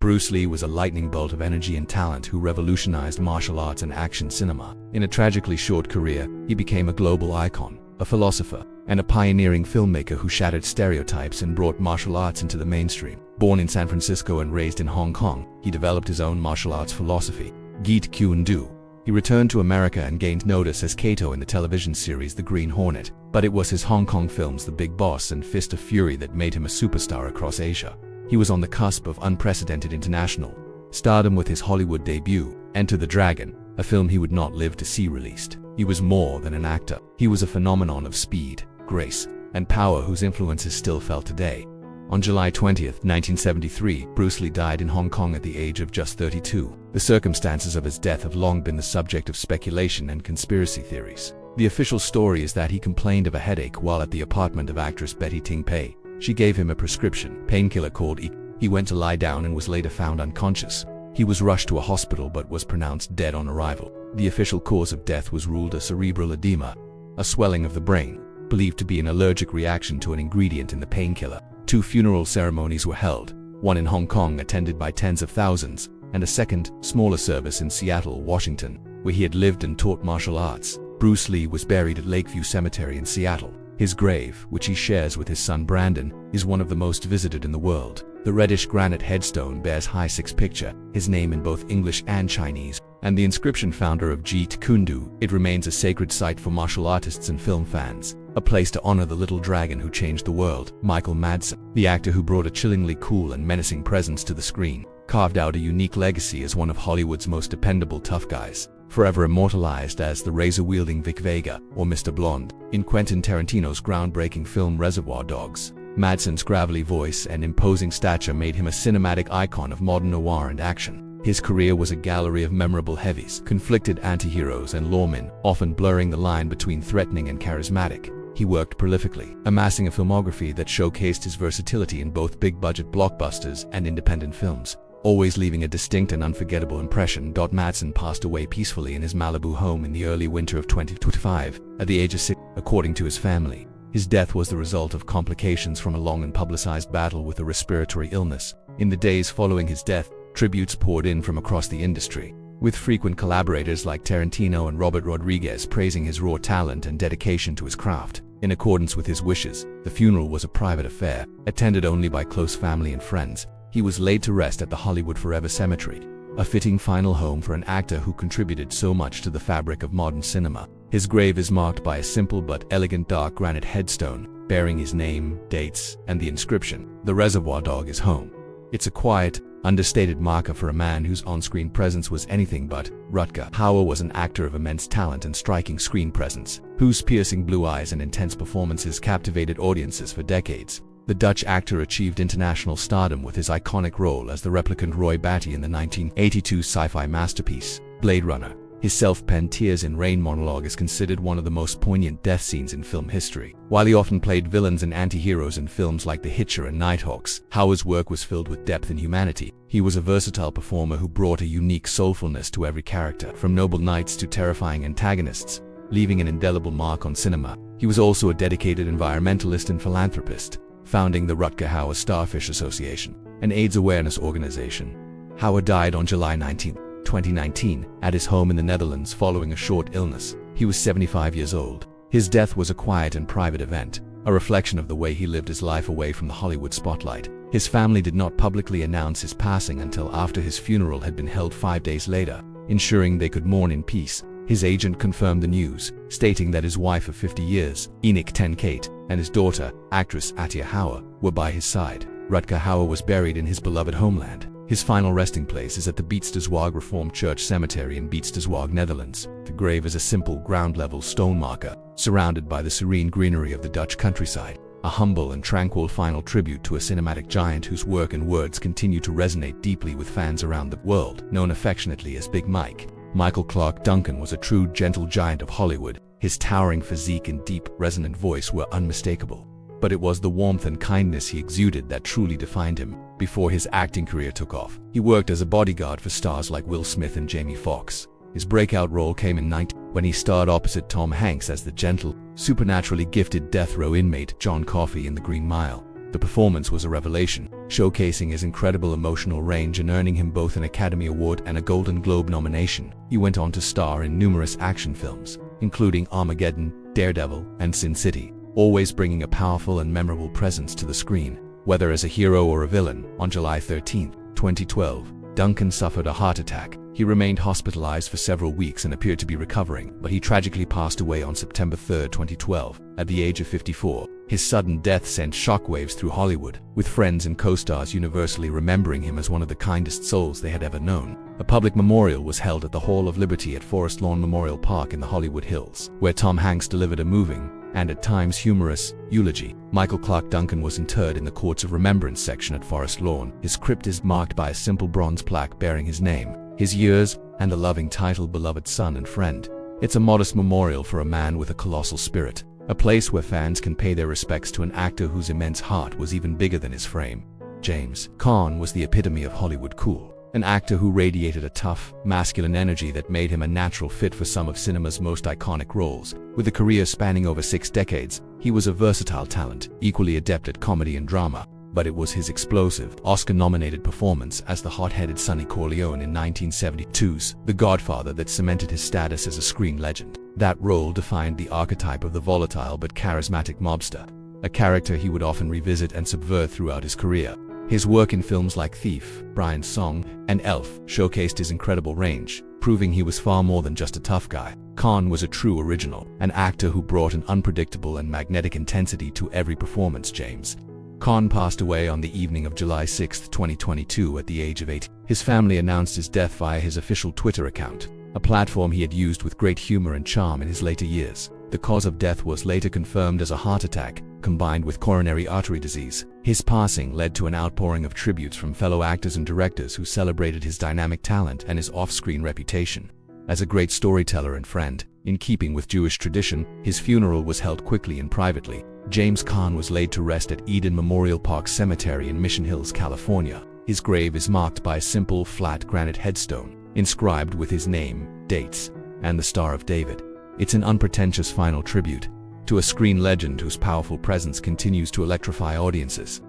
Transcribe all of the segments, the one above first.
Bruce Lee was a lightning bolt of energy and talent who revolutionized martial arts and action cinema. In a tragically short career, he became a global icon, a philosopher, and a pioneering filmmaker who shattered stereotypes and brought martial arts into the mainstream. Born in San Francisco and raised in Hong Kong, he developed his own martial arts philosophy, Jeet Kune Do. He returned to America and gained notice as Kato in the television series The Green Hornet, but it was his Hong Kong films The Big Boss and Fist of Fury that made him a superstar across Asia. He was on the cusp of unprecedented international stardom with his Hollywood debut, Enter the Dragon, a film he would not live to see released. He was more than an actor. He was a phenomenon of speed, grace, and power whose influence is still felt today. On July 20th, 1973, Bruce Lee died in Hong Kong at the age of just 32. The circumstances of his death have long been the subject of speculation and conspiracy theories. The official story is that he complained of a headache while at the apartment of actress Betty Ting Pei. She gave him a prescription painkiller called E. He went to lie down and was later found unconscious. He was rushed to a hospital but was pronounced dead on arrival. The official cause of death was ruled a cerebral edema, a swelling of the brain, believed to be an allergic reaction to an ingredient in the painkiller. 2 funeral ceremonies were held, one in Hong Kong attended by tens of thousands, and a second, smaller service in Seattle, Washington, where he had lived and taught martial arts. Bruce Lee was buried at Lakeview Cemetery in Seattle. His grave, which he shares with his son Brandon, is one of the most visited in the world. The reddish granite headstone bears Hai Six's picture, his name in both English and Chinese, and the inscription founder of Jeet Kune Do. It remains a sacred site for martial artists and film fans, a place to honor the little dragon who changed the world. Michael Madsen, the actor who brought a chillingly cool and menacing presence to the screen, carved out a unique legacy as one of Hollywood's most dependable tough guys, forever immortalized as the razor-wielding Vic Vega, or Mr. Blonde, in Quentin Tarantino's groundbreaking film Reservoir Dogs. Madsen's gravelly voice and imposing stature made him a cinematic icon of modern noir and action. His career was a gallery of memorable heavies, conflicted anti-heroes and lawmen, often blurring the line between threatening and charismatic. He worked prolifically, amassing a filmography that showcased his versatility in both big-budget blockbusters and independent films, always leaving a distinct and unforgettable impression. Madsen passed away peacefully in his Malibu home in the early winter of 2025, at the age of 6, according to his family. His death was the result of complications from a long and publicized battle with a respiratory illness. In the days following his death, tributes poured in from across the industry, with frequent collaborators like Tarantino and Robert Rodriguez praising his raw talent and dedication to his craft. In accordance with his wishes, the funeral was a private affair, attended only by close family and friends. He was laid to rest at the Hollywood Forever Cemetery, a fitting final home for an actor who contributed so much to the fabric of modern cinema. His grave is marked by a simple but elegant dark granite headstone, bearing his name, dates, and the inscription, "The Reservoir Dog is home." It's a quiet, understated marker for a man whose on-screen presence was anything but. Rutger Hauer was an actor of immense talent and striking screen presence, whose piercing blue eyes and intense performances captivated audiences for decades. The Dutch actor achieved international stardom with his iconic role as the replicant Roy Batty in the 1982 sci-fi masterpiece, Blade Runner. His self-penned Tears in Rain monologue is considered one of the most poignant death scenes in film history. While he often played villains and anti-heroes in films like The Hitcher and Nighthawks, Hauer's work was filled with depth and humanity. He was a versatile performer who brought a unique soulfulness to every character, from noble knights to terrifying antagonists, leaving an indelible mark on cinema. He was also a dedicated environmentalist and philanthropist, founding the Rutger Hauer Starfish Association, an AIDS awareness organization. Hauer died on July 19, 2019, at his home in the Netherlands following a short illness. He was 75 years old. His death was a quiet and private event, a reflection of the way he lived his life away from the Hollywood spotlight. His family did not publicly announce his passing until after his funeral had been held 5 days later, ensuring they could mourn in peace. His agent confirmed the news, stating that his wife of 50 years, Enoch Ten Kate, and his daughter, actress Attia Hauer, were by his side. Rutger Hauer was buried in his beloved homeland. His final resting place is at the Beetsdezwaag Reformed Church Cemetery in Beetsdezwaag, Netherlands. The grave is a simple ground-level stone marker, surrounded by the serene greenery of the Dutch countryside, a humble and tranquil final tribute to a cinematic giant whose work and words continue to resonate deeply with fans around the world. Known affectionately as Big Mike, Michael Clarke Duncan was a true gentle giant of Hollywood. His towering physique and deep, resonant voice were unmistakable. But it was the warmth and kindness he exuded that truly defined him. Before his acting career took off, he worked as a bodyguard for stars like Will Smith and Jamie Foxx. His breakout role came in when he starred opposite Tom Hanks as the gentle, supernaturally gifted death row inmate John Coffey in The Green Mile. The performance was a revelation, showcasing his incredible emotional range and earning him both an Academy Award and a Golden Globe nomination. He went on to star in numerous action films, including Armageddon, Daredevil, and Sin City, always bringing a powerful and memorable presence to the screen, whether as a hero or a villain. On July 13, 2012, Duncan suffered a heart attack. He remained hospitalized for several weeks and appeared to be recovering, but he tragically passed away on September 3, 2012, at the age of 54. His sudden death sent shockwaves through Hollywood, with friends and co-stars universally remembering him as one of the kindest souls they had ever known. A public memorial was held at the Hall of Liberty at Forest Lawn Memorial Park in the Hollywood Hills, where Tom Hanks delivered a moving, and at times humorous, eulogy. Michael Clarke Duncan was interred in the Courts of Remembrance section at Forest Lawn. His crypt is marked by a simple bronze plaque bearing his name, his years, and the loving title "Beloved Son and Friend." It's a modest memorial for a man with a colossal spirit, a place where fans can pay their respects to an actor whose immense heart was even bigger than his frame. James Caan was the epitome of Hollywood cool, an actor who radiated a tough, masculine energy that made him a natural fit for some of cinema's most iconic roles. With a career spanning over 6 decades, he was a versatile talent, equally adept at comedy and drama. But it was his explosive, Oscar-nominated performance as the hot-headed Sonny Corleone in 1972's The Godfather that cemented his status as a screen legend. That role defined the archetype of the volatile but charismatic mobster, a character he would often revisit and subvert throughout his career. His work in films like Thief, Brian's Song, and Elf showcased his incredible range, proving he was far more than just a tough guy. Caan was a true original, an actor who brought an unpredictable and magnetic intensity to every performance. James Caan passed away on the evening of July 6, 2022 at the age of 80. His family announced his death via his official Twitter account, a platform he had used with great humor and charm in his later years. The cause of death was later confirmed as a heart attack, combined with coronary artery disease. His passing led to an outpouring of tributes from fellow actors and directors who celebrated his dynamic talent and his off-screen reputation. As a great storyteller and friend, in keeping with Jewish tradition, his funeral was held quickly and privately. James Caan was laid to rest at Eden Memorial Park Cemetery in Mission Hills, California. His grave is marked by a simple, flat granite headstone, inscribed with his name, dates, and the Star of David. It's an unpretentious final tribute to a screen legend whose powerful presence continues to electrify audiences.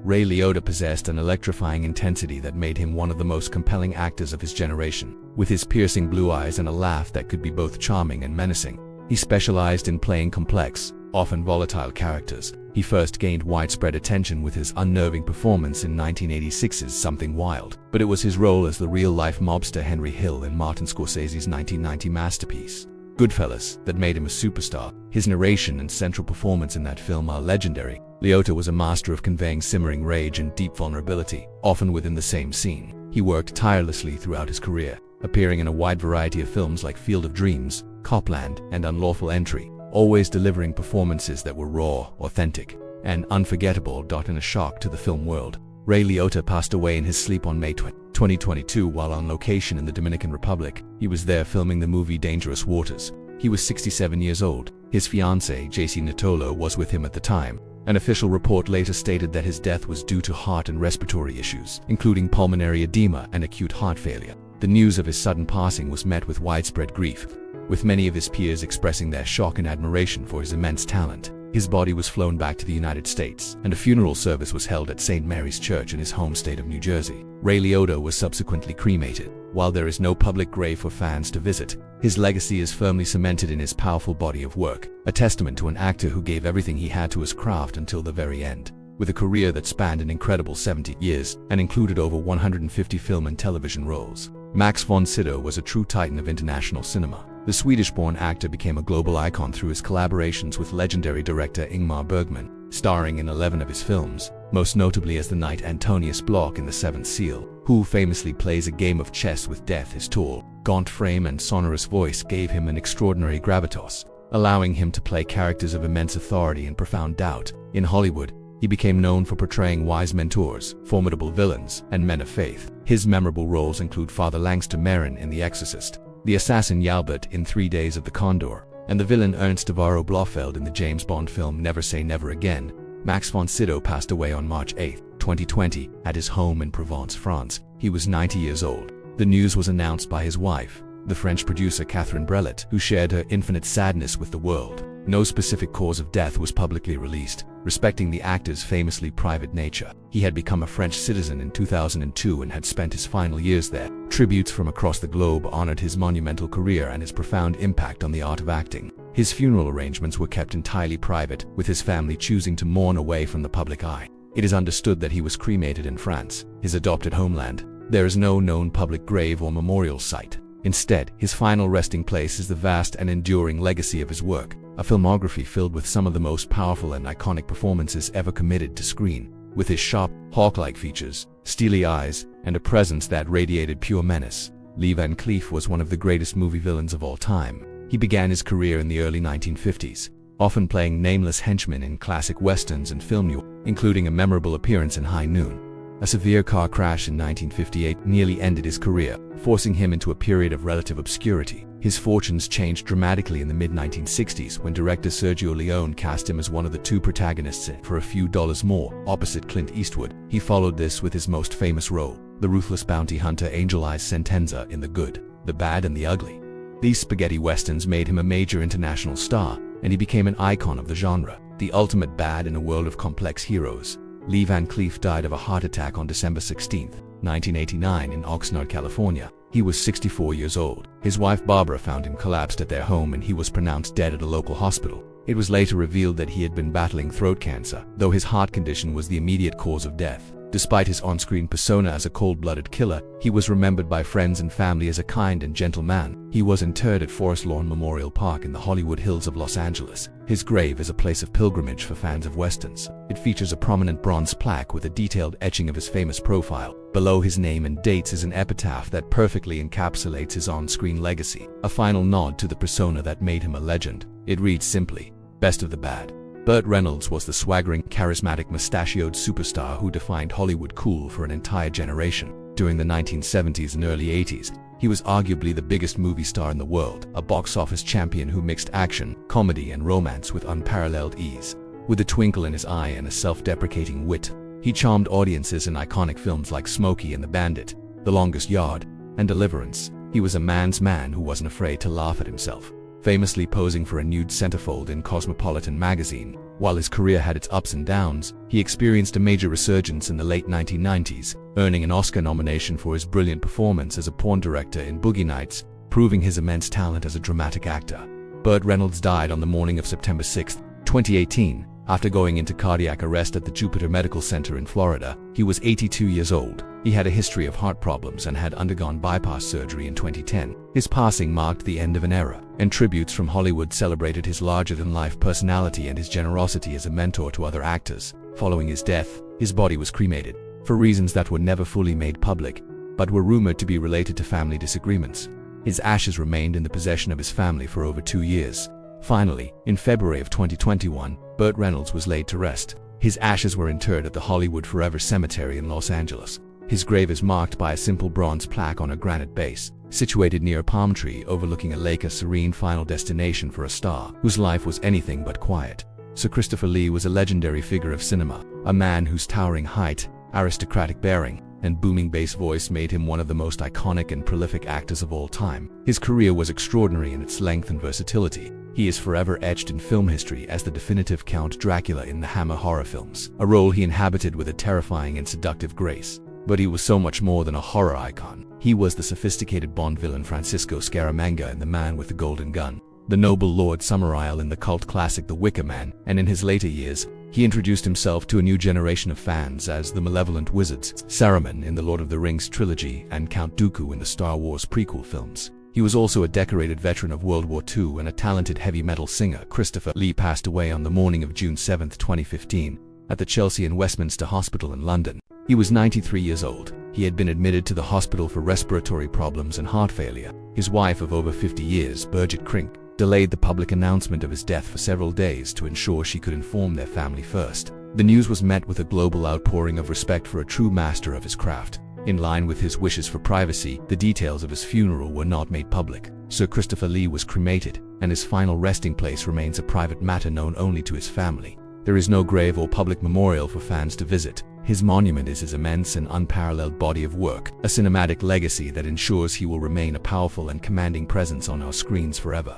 Ray Liotta possessed an electrifying intensity that made him one of the most compelling actors of his generation. With his piercing blue eyes and a laugh that could be both charming and menacing, he specialized in playing complex, often volatile characters. He first gained widespread attention with his unnerving performance in 1986's Something Wild, but it was his role as the real-life mobster Henry Hill in Martin Scorsese's 1990 masterpiece, Goodfellas, that made him a superstar. His narration and central performance in that film are legendary. Liotta was a master of conveying simmering rage and deep vulnerability, often within the same scene. He worked tirelessly throughout his career, appearing in a wide variety of films like Field of Dreams, Copland, and Unlawful Entry, always delivering performances that were raw, authentic, and unforgettable. In a shock to the film world, Ray Liotta passed away in his sleep on May 20, 2022 while on location in the Dominican Republic. He was there filming the movie Dangerous Waters. He was 67 years old. His fiancée, JC Natolo, was with him at the time. An official report later stated that his death was due to heart and respiratory issues, including pulmonary edema and acute heart failure. The news of his sudden passing was met with widespread grief, with many of his peers expressing their shock and admiration for his immense talent. His body was flown back to the United States, and a funeral service was held at St. Mary's Church in his home state of New Jersey. Ray Liotta was subsequently cremated. While there is no public grave for fans to visit, his legacy is firmly cemented in his powerful body of work, a testament to an actor who gave everything he had to his craft until the very end. With a career that spanned an incredible 70 years and included over 150 film and television roles, Max von Sydow was a true titan of international cinema. The Swedish-born actor became a global icon through his collaborations with legendary director Ingmar Bergman, starring in 11 of his films, most notably as the knight Antonius Block in The Seventh Seal, who famously plays a game of chess with death. His tall, gaunt frame and sonorous voice gave him an extraordinary gravitas, allowing him to play characters of immense authority and profound doubt. In Hollywood, he became known for portraying wise mentors, formidable villains, and men of faith. His memorable roles include Father Langster Marin in The Exorcist, the assassin Jalbert in 3 Days of the Condor, and the villain Ernst Devaro Blofeld in the James Bond film Never Say Never Again. Max von Sydow passed away on March 8, 2020, at his home in Provence, France. He was 90 years old. The news was announced by his wife, the French producer Catherine Breillat, who shared her infinite sadness with the world. No specific cause of death was publicly released, respecting the actor's famously private nature. He had become a French citizen in 2002 and had spent his final years there. Tributes from across the globe honored his monumental career and his profound impact on the art of acting. His funeral arrangements were kept entirely private, with his family choosing to mourn away from the public eye. It is understood that he was cremated in France, his adopted homeland. There is no known public grave or memorial site. Instead, his final resting place is the vast and enduring legacy of his work, a filmography filled with some of the most powerful and iconic performances ever committed to screen. With his sharp, hawk-like features, steely eyes, and a presence that radiated pure menace, Lee Van Cleef was one of the greatest movie villains of all time. He began his career in the early 1950s, often playing nameless henchmen in classic westerns and film noir, including a memorable appearance in High Noon. A severe car crash in 1958 nearly ended his career, forcing him into a period of relative obscurity. His fortunes changed dramatically in the mid-1960s when director Sergio Leone cast him as one of the two protagonists in For a Few Dollars More, opposite Clint Eastwood. He followed this with his most famous role, the ruthless bounty hunter Angel Eyes Sentenza in The Good, the Bad and the Ugly. These spaghetti westerns made him a major international star, and he became an icon of the genre, the ultimate bad in a world of complex heroes. Lee Van Cleef died of a heart attack on December 16, 1989 in Oxnard, California. He was 64 years old. His wife Barbara found him collapsed at their home and he was pronounced dead at a local hospital. It was later revealed that he had been battling throat cancer, though his heart condition was the immediate cause of death. Despite his on-screen persona as a cold-blooded killer, he was remembered by friends and family as a kind and gentle man. He was interred at Forest Lawn Memorial Park in the Hollywood Hills of Los Angeles. His grave is a place of pilgrimage for fans of westerns. It features a prominent bronze plaque with a detailed etching of his famous profile. Below his name and dates is an epitaph that perfectly encapsulates his on-screen legacy, a final nod to the persona that made him a legend. It reads simply, "Best of the Bad." Burt Reynolds was the swaggering, charismatic, mustachioed superstar who defined Hollywood cool for an entire generation. During the 1970s and early 80s, he was arguably the biggest movie star in the world, a box office champion who mixed action, comedy, and romance with unparalleled ease. With a twinkle in his eye and a self-deprecating wit, he charmed audiences in iconic films like Smokey and the Bandit, The Longest Yard, and Deliverance. He was a man's man who wasn't afraid to laugh at himself, famously posing for a nude centerfold in Cosmopolitan magazine. While his career had its ups and downs, he experienced a major resurgence in the late 1990s, earning an Oscar nomination for his brilliant performance as a porn director in Boogie Nights, proving his immense talent as a dramatic actor. Burt Reynolds died on the morning of September 6, 2018, after going into cardiac arrest at the Jupiter Medical Center in Florida. He was 82 years old. He had a history of heart problems and had undergone bypass surgery in 2010. His passing marked the end of an era, and tributes from Hollywood celebrated his larger-than-life personality and his generosity as a mentor to other actors. Following his death, his body was cremated, for reasons that were never fully made public, but were rumored to be related to family disagreements. His ashes remained in the possession of his family for over 2 years. Finally, in February of 2021, Burt Reynolds was laid to rest. His ashes were interred at the Hollywood Forever Cemetery in Los Angeles. His grave is marked by a simple bronze plaque on a granite base, situated near a palm tree overlooking a lake, a serene final destination for a star whose life was anything but quiet. Sir Christopher Lee was a legendary figure of cinema, a man whose towering height, aristocratic bearing, and booming bass voice made him one of the most iconic and prolific actors of all time. His career was extraordinary in its length and versatility. He is forever etched in film history as the definitive Count Dracula in the Hammer horror films, a role he inhabited with a terrifying and seductive grace. But he was so much more than a horror icon. He was the sophisticated Bond villain Francisco Scaramanga in The Man with the Golden Gun, the noble Lord Summerisle in the cult classic The Wicker Man, and in his later years, he introduced himself to a new generation of fans as the malevolent wizards, Saruman in the Lord of the Rings trilogy and Count Dooku in the Star Wars prequel films. He was also a decorated veteran of World War II and a talented heavy metal singer. Christopher Lee passed away on the morning of June 7, 2015, at the Chelsea and Westminster Hospital in London. He was 93 years old. He had been admitted to the hospital for respiratory problems and heart failure. His wife of over 50 years, Birgit Krink, delayed the public announcement of his death for several days to ensure she could inform their family first. The news was met with a global outpouring of respect for a true master of his craft. In line with his wishes for privacy, the details of his funeral were not made public. Sir Christopher Lee was cremated, and his final resting place remains a private matter known only to his family. There is no grave or public memorial for fans to visit. His monument is his immense and unparalleled body of work, a cinematic legacy that ensures he will remain a powerful and commanding presence on our screens forever.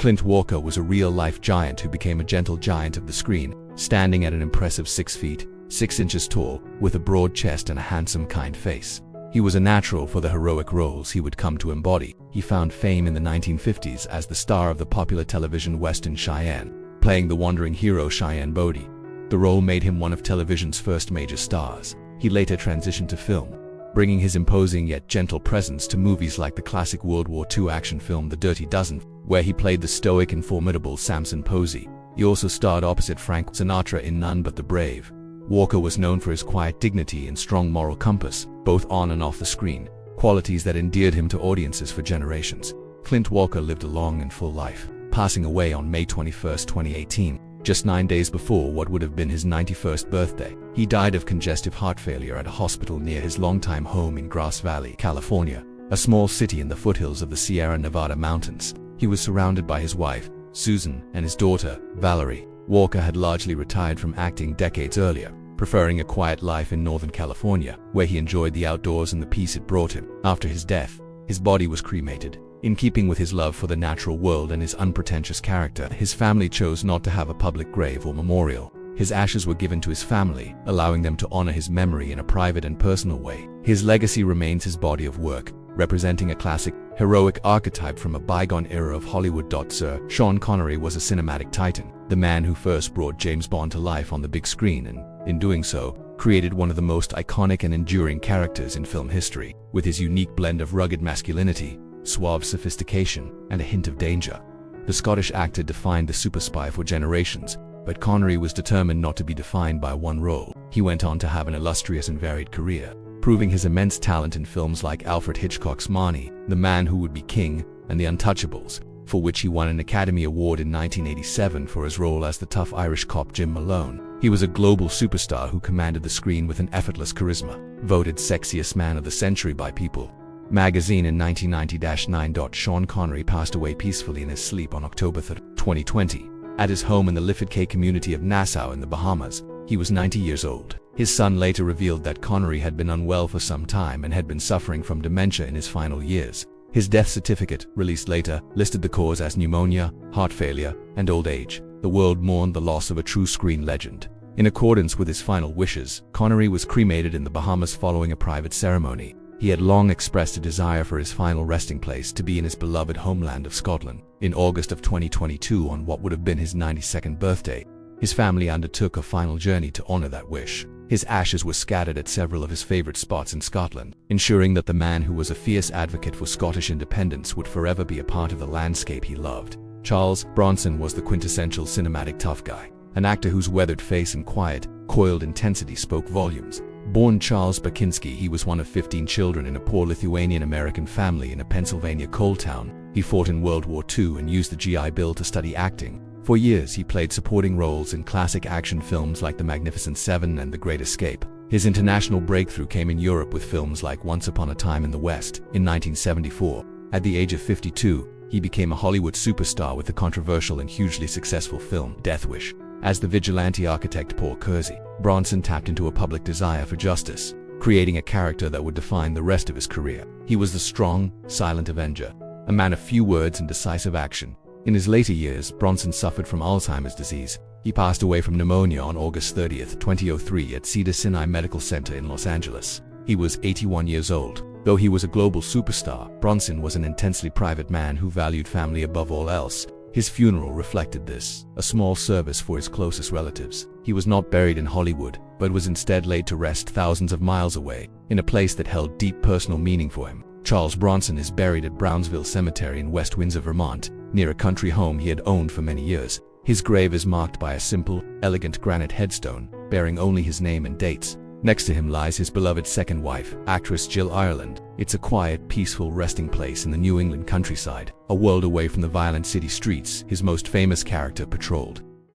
Clint Walker was a real-life giant who became a gentle giant of the screen, standing at an impressive 6 feet, 6 inches tall, with a broad chest and a handsome, kind face. He was a natural for the heroic roles he would come to embody. He found fame in the 1950s as the star of the popular television western Cheyenne, playing the wandering hero Cheyenne Bodie. The role made him one of television's first major stars. He later transitioned to film, bringing his imposing yet gentle presence to movies like the classic World War II action film The Dirty Dozen, where he played the stoic and formidable Samson Posey. He also starred opposite Frank Sinatra in None But the Brave. Walker was known for his quiet dignity and strong moral compass, both on and off the screen, qualities that endeared him to audiences for generations. Clint Walker lived a long and full life, passing away on May 21, 2018, just 9 days before what would have been his 91st birthday. He died of congestive heart failure at a hospital near his longtime home in Grass Valley, California, a small city in the foothills of the Sierra Nevada mountains. He was surrounded by his wife, Susan, and his daughter, Valerie. Walker had largely retired from acting decades earlier, preferring a quiet life in Northern California, where he enjoyed the outdoors and the peace it brought him. After his death, his body was cremated. In keeping with his love for the natural world and his unpretentious character, his family chose not to have a public grave or memorial. His ashes were given to his family, allowing them to honor his memory in a private and personal way. His legacy remains his body of work, representing a classic, heroic archetype from a bygone era of Hollywood. Sir Sean Connery was a cinematic titan, the man who first brought James Bond to life on the big screen and, in doing so, created one of the most iconic and enduring characters in film history. With his unique blend of rugged masculinity, suave sophistication, and a hint of danger, the Scottish actor defined the super spy for generations. But Connery was determined not to be defined by one role. He went on to have an illustrious and varied career, proving his immense talent in films like Alfred Hitchcock's Marnie, The Man Who Would Be King, and The Untouchables, for which he won an Academy Award in 1987 for his role as the tough Irish cop Jim Malone. He was a global superstar who commanded the screen with an effortless charisma. Voted Sexiest Man of the Century by People magazine in 1990-9. Sean Connery passed away peacefully in his sleep on October 3, 2020, at his home in the Lifford Cay community of Nassau in the Bahamas. He was 90 years old. His son later revealed that Connery had been unwell for some time and had been suffering from dementia in his final years. His death certificate, released later, listed the cause as pneumonia, heart failure, and old age. The world mourned the loss of a true screen legend. In accordance with his final wishes, Connery was cremated in the Bahamas following a private ceremony. He had long expressed a desire for his final resting place to be in his beloved homeland of Scotland. In August of 2022, on what would have been his 92nd birthday, his family undertook a final journey to honor that wish. His ashes were scattered at several of his favorite spots in Scotland, ensuring that the man who was a fierce advocate for Scottish independence would forever be a part of the landscape he loved. Charles Bronson was the quintessential cinematic tough guy, an actor whose weathered face and quiet, coiled intensity spoke volumes. Born Charles Bakinski, he was one of 15 children in a poor Lithuanian-American family in a Pennsylvania coal town. He fought in World War II and used the GI Bill to study acting. For years, he played supporting roles in classic action films like The Magnificent Seven and The Great Escape. His international breakthrough came in Europe with films like Once Upon a Time in the West. In 1974, at the age of 52, he became a Hollywood superstar with the controversial and hugely successful film Death Wish. As the vigilante architect Paul Kersey, Bronson tapped into a public desire for justice, creating a character that would define the rest of his career. He was the strong, silent avenger, a man of few words and decisive action. In his later years, Bronson suffered from Alzheimer's disease. He passed away from pneumonia on August 30, 2003 at Cedars-Sinai Medical Center in Los Angeles. He was 81 years old. Though he was a global superstar, Bronson was an intensely private man who valued family above all else. His funeral reflected this, a small service for his closest relatives. He was not buried in Hollywood, but was instead laid to rest thousands of miles away, in a place that held deep personal meaning for him. Charles Bronson is buried at Brownsville Cemetery in West Windsor, Vermont, near a country home he had owned for many years. His grave is marked by a simple, elegant granite headstone, bearing only his name and dates. Next to him lies his beloved second wife, actress Jill Ireland. It's a quiet, peaceful resting place in the New England countryside, a world away from the violent city streets his most famous character patrolled.